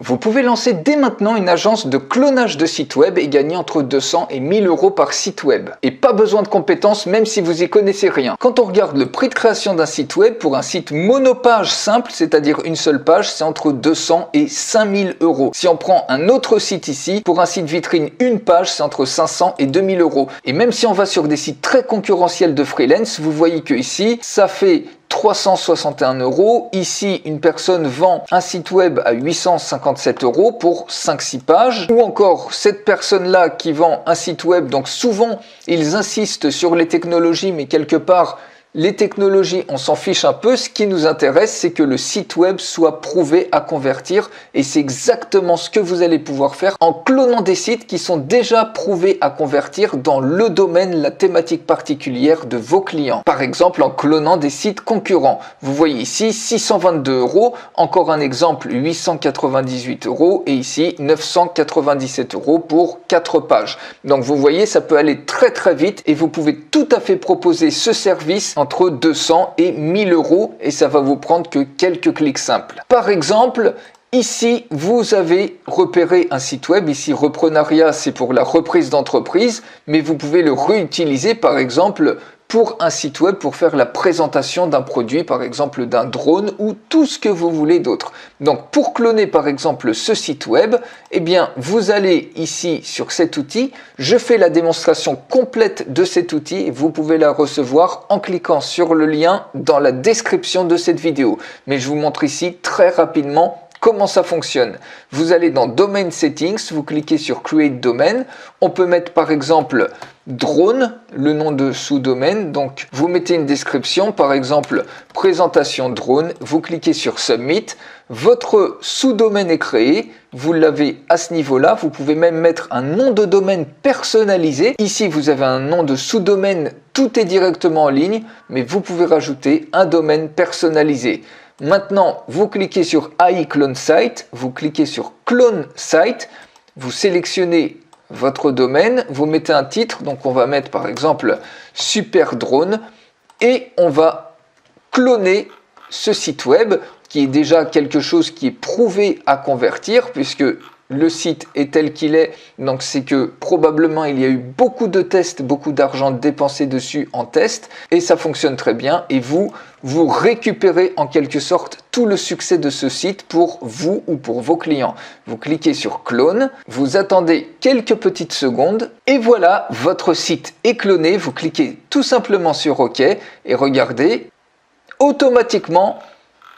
Vous pouvez lancer dès maintenant une agence de clonage de sites web et gagner entre 200 et 1000 euros par site web. Et pas besoin de compétences même si vous y connaissez rien. Quand on regarde le prix de création d'un site web pour un site monopage simple, c'est-à-dire une seule page, c'est entre 200 et 5000 euros. Si on prend un autre site ici, pour un site vitrine une page, c'est entre 500 et 2000 euros. Et même si on va sur des sites très concurrentiels de freelance, vous voyez que ici, ça fait 361 euros. Ici, une personne vend un site web à 857 euros pour 5-6 pages. Ou encore, cette personne-là qui vend un site web, donc souvent, ils insistent sur les technologies, mais quelque part, les technologies, on s'en fiche un peu. Ce qui nous intéresse, c'est que le site web soit prouvé à convertir. Et c'est exactement ce que vous allez pouvoir faire en clonant des sites qui sont déjà prouvés à convertir dans le domaine, la thématique particulière de vos clients. Par exemple, en clonant des sites concurrents. Vous voyez ici 622 euros. Encore un exemple, 898 euros. Et ici, 997 euros pour 4 pages. Donc vous voyez, ça peut aller très très vite et vous pouvez tout à fait proposer ce service entre 200 et 1000 euros et ça va vous prendre que quelques clics simples. Par exemple, ici, vous avez repéré un site web. Ici, Reprenariat, c'est pour la reprise d'entreprise, mais vous pouvez le réutiliser, par exemple, pour un site web, pour faire la présentation d'un produit, par exemple d'un drone ou tout ce que vous voulez d'autre. Donc, pour cloner, par exemple, ce site web, eh bien, vous allez ici sur cet outil. Je fais la démonstration complète de cet outil et vous pouvez la recevoir en cliquant sur le lien dans la description de cette vidéo. Mais je vous montre ici très rapidement comment ça fonctionne. Vous allez dans Domain Settings, vous cliquez sur Create Domain. On peut mettre par exemple drone, le nom de sous-domaine. Donc vous mettez une description, par exemple présentation drone. Vous cliquez sur Submit. Votre sous-domaine est créé. Vous l'avez à ce niveau-là. Vous pouvez même mettre un nom de domaine personnalisé. Ici, vous avez un nom de sous-domaine. Tout est directement en ligne, mais vous pouvez rajouter un domaine personnalisé. Maintenant, vous cliquez sur AI Clone Site, vous cliquez sur Clone Site, vous sélectionnez votre domaine, vous mettez un titre, donc on va mettre par exemple Super Drone et on va cloner ce site web qui est déjà quelque chose qui est prouvé à convertir puisque le site est tel qu'il est, donc c'est que probablement il y a eu beaucoup de tests, beaucoup d'argent dépensé dessus en test et ça fonctionne très bien et vous récupérez en quelque sorte tout le succès de ce site pour vous ou pour vos clients. Vous cliquez sur clone, vous attendez quelques petites secondes et voilà, votre site est cloné. Vous cliquez tout simplement sur OK et regardez, automatiquement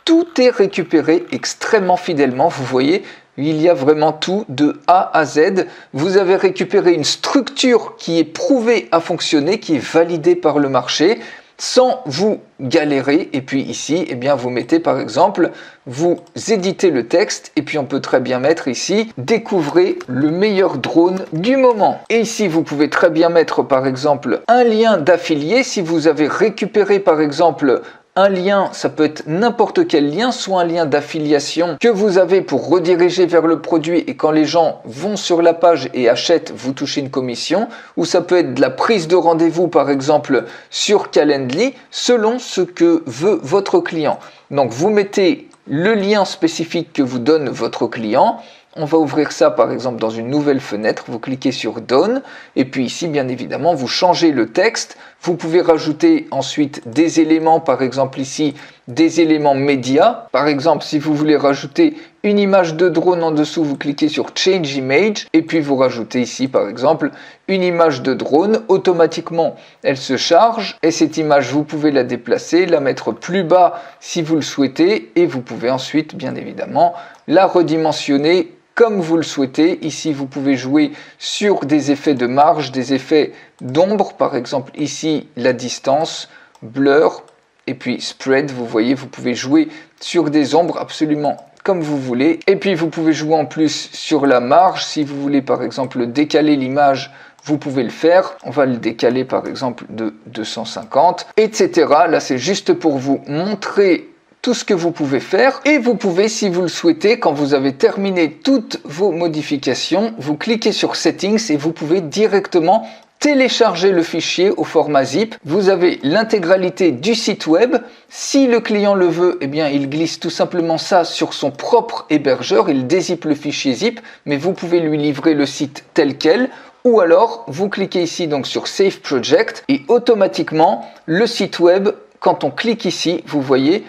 tout est récupéré extrêmement fidèlement. Vous voyez, il y a vraiment tout de A à Z. Vous avez récupéré une structure qui est prouvée à fonctionner, qui est validée par le marché, sans vous galérer. Et puis ici, eh bien, vous mettez par exemple, vous éditez le texte et puis on peut très bien mettre ici, découvrez le meilleur drone du moment. Et ici, vous pouvez très bien mettre par exemple un lien d'affilié. Si vous avez récupéré par exemple un lien, ça peut être n'importe quel lien, soit un lien d'affiliation que vous avez pour rediriger vers le produit et quand les gens vont sur la page et achètent, vous touchez une commission, ou ça peut être de la prise de rendez-vous par exemple sur Calendly, selon ce que veut votre client. Donc vous mettez le lien spécifique que vous donne votre client. On va ouvrir ça par exemple dans une nouvelle fenêtre, vous cliquez sur Done et puis ici bien évidemment vous changez le texte, vous pouvez rajouter ensuite des éléments, par exemple ici des éléments médias, par exemple si vous voulez rajouter une image de drone en dessous, vous cliquez sur Change Image et puis vous rajoutez ici par exemple une image de drone, automatiquement elle se charge et cette image vous pouvez la déplacer, la mettre plus bas si vous le souhaitez et vous pouvez ensuite bien évidemment la redimensionner comme vous le souhaitez. Ici, vous pouvez jouer sur des effets de marge, des effets d'ombre. Par exemple, ici, la distance, blur et puis spread. Vous voyez, vous pouvez jouer sur des ombres absolument comme vous voulez. Et puis, vous pouvez jouer en plus sur la marge. Si vous voulez, par exemple, décaler l'image, vous pouvez le faire. On va le décaler, par exemple, de 250, etc. Là, c'est juste pour vous montrer tout ce que vous pouvez faire et vous pouvez, si vous le souhaitez, quand vous avez terminé toutes vos modifications, vous cliquez sur Settings et vous pouvez directement téléchargez le fichier au format zip. Vous avez l'intégralité du site web. Si le client le veut, eh bien, il glisse tout simplement ça sur son propre hébergeur. Il dézippe le fichier zip, mais vous pouvez lui livrer le site tel quel. Ou alors, vous cliquez ici donc sur Save Project et automatiquement, le site web, quand on clique ici, vous voyez,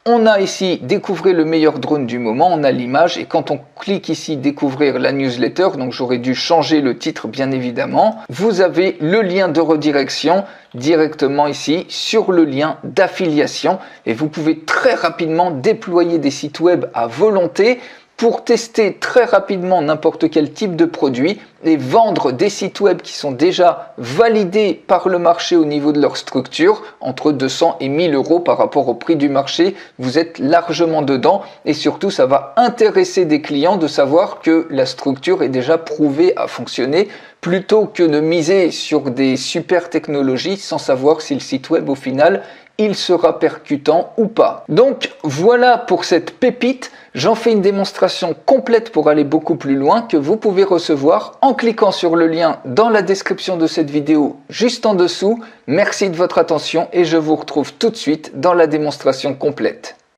on a ici découvrir le meilleur drone du moment, on a l'image et quand on clique ici découvrir la newsletter, donc j'aurais dû changer le titre bien évidemment, vous avez le lien de redirection directement ici sur le lien d'affiliation et vous pouvez très rapidement déployer des sites web à volonté pour tester très rapidement n'importe quel type de produit et vendre des sites web qui sont déjà validés par le marché au niveau de leur structure, entre 200 et 1000 euros par rapport au prix du marché, vous êtes largement dedans et surtout ça va intéresser des clients de savoir que la structure est déjà prouvée à fonctionner plutôt que de miser sur des super technologies sans savoir si le site web au final il sera percutant ou pas. Donc voilà pour cette pépite, j'en fais une démonstration complète pour aller beaucoup plus loin que vous pouvez recevoir en cliquant sur le lien dans la description de cette vidéo juste en dessous. Merci de votre attention et je vous retrouve tout de suite dans la démonstration complète.